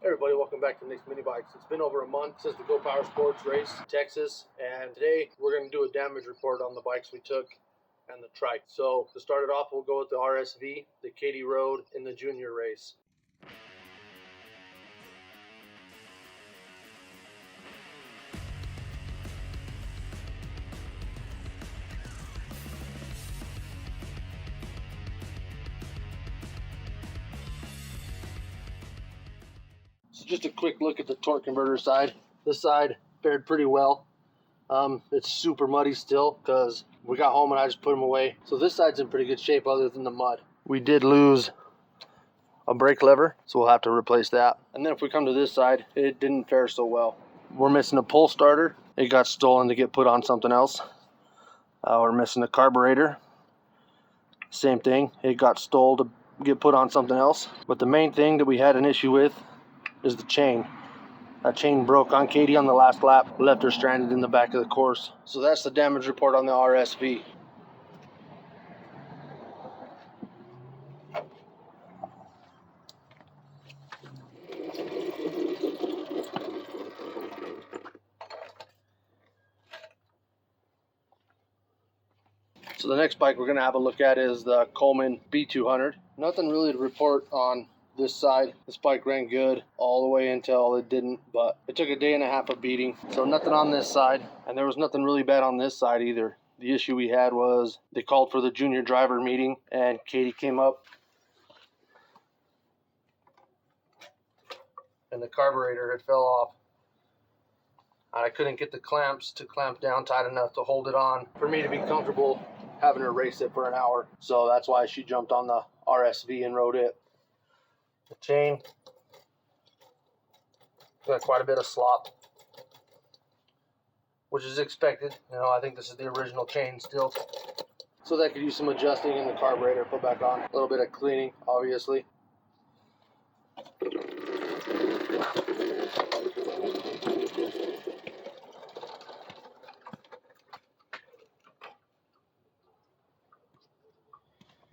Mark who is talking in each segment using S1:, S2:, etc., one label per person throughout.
S1: Hey everybody, welcome back to Nick's Mini Bikes. It's been over a month since the Go Power Sports race in Texas, and today we're going to do a damage report on the bikes we took and the trike. So to start it off, we'll go with the RSV that Katie rode in the junior race. So just a quick look at the torque converter side. This side fared pretty well. It's super muddy still because we got home and I just put them away. So this side's in pretty good shape other than the mud. We did lose a brake lever, so we'll have to replace that. And then if we come to this side, it didn't fare so well. We're missing a pull starter. It got stolen to get put on something else. We're missing a carburetor. Same thing, it got stolen to get put on something else. But the main thing that we had an issue with is the chain. That chain broke on Katie on the last lap, left her stranded in the back of the course. So that's the damage report on the RSV. So the next bike we're going to have a look at is the Coleman B200. Nothing really to report on this side. This bike ran good all the way until it didn't, but it took a day and a half of beating. So nothing on this side, and there was nothing really bad on this side either. The issue we had was they called for the junior driver meeting, and Katie came up, and the carburetor had fell off. I couldn't get the clamps to clamp down tight enough to hold it on for me to be comfortable having her race it for an hour. So that's why she jumped on the RSV and rode it. The chain got quite a bit of slop, which is expected. You know, I think this is the original chain still. So that could use some adjusting in the carburetor, put back on. A little bit of cleaning, obviously.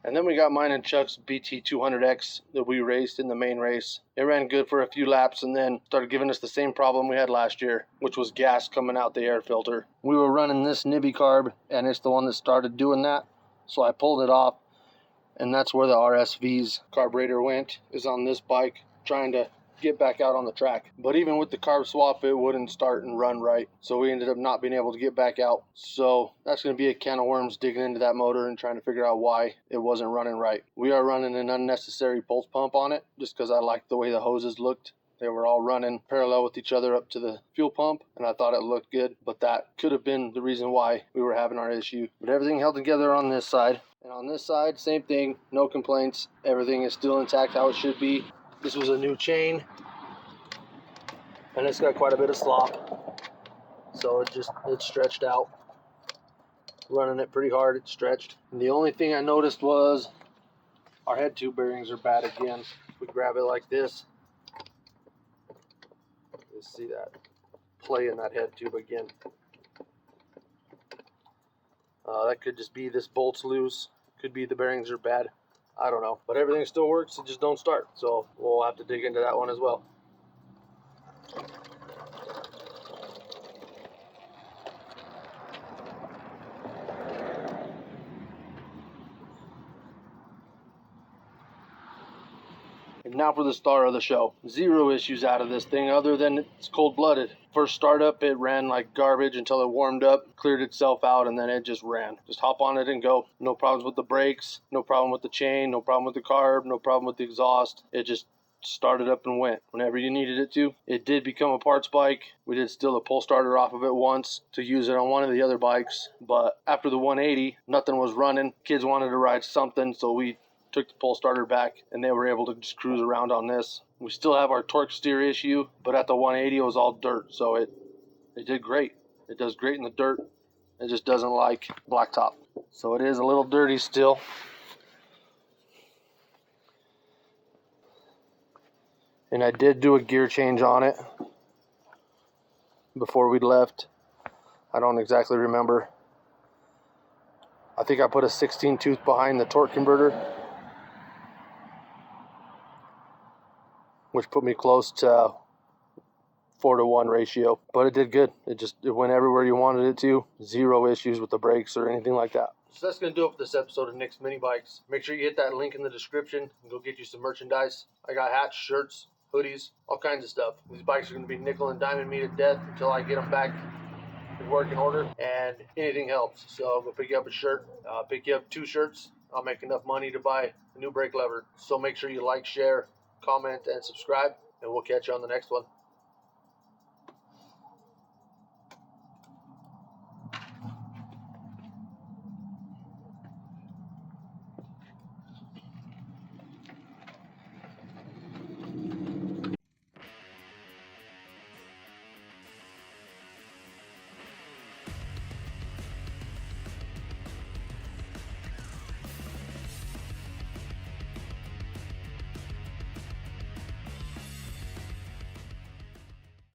S1: And then we got mine and Chuck's BT200X that we raced in the main race. It ran good for a few laps and then started giving us the same problem we had last year, which was gas coming out the air filter. We were running this Nibby carb, and it's the one that started doing that. So I pulled it off, and that's where the RSV's carburetor went, is on this bike, trying to get back out on the track. But even with the carb swap, it wouldn't start and run right, so we ended up not being able to get back out. So that's going to be a can of worms, digging into that motor and trying to figure out why it wasn't running right. We are running an unnecessary pulse pump on it just because I liked the way the hoses looked. They were all running parallel with each other up to the fuel pump, and I thought it looked good, but that could have been the reason why we were having our issue. But everything held together on this side. And on this side, same thing, no complaints. Everything is still intact how it should be. This was a new chain, and it's got quite a bit of slop, so it stretched out. Running it pretty hard, it stretched. And the only thing I noticed was our head tube bearings are bad again. If we grab it like this, you see that play in that head tube again. That could just be this bolt's loose, could be the bearings are bad, I don't know. But everything still works, it just don't start, so we'll have to dig into that one as well. And now for the star of the show. Zero issues out of this thing other than it's cold-blooded. First startup, it ran like garbage until it warmed up, cleared itself out, and then it just ran. Just hop on it and go. No problems with the brakes, no problem with the chain, no problem with the carb, no problem with the exhaust. It just started up and went whenever you needed it to. It did become a parts bike. We did steal the pull starter off of it once to use it on one of the other bikes, but after the 180, nothing was running. Kids wanted to ride something, so we took the pull starter back, and they were able to just cruise around on this. We still have our torque steer issue, but at the 180 it was all dirt, so it did great. It does great in the dirt. It just doesn't like blacktop, so it is a little dirty still. And I did do a gear change on it before we left. I don't exactly remember. I think I put a 16 tooth behind the torque converter. which put me close to 4-to-1 ratio. But it did good. It went everywhere you wanted it to. Zero issues with the brakes or anything like that. So that's going to do it for this episode of Nick's Mini Bikes. Make sure you hit that link in the description and go get you some merchandise. I got hats, shirts, hoodies, all kinds of stuff. These bikes are going to be nickel and diamond me to death until I get them back in working order, and anything helps. So I'll go pick you up a shirt, pick you up 2 shirts. I'll make enough money to buy a new brake lever. So make sure you like, share, comment, and subscribe, and we'll catch you on the next one.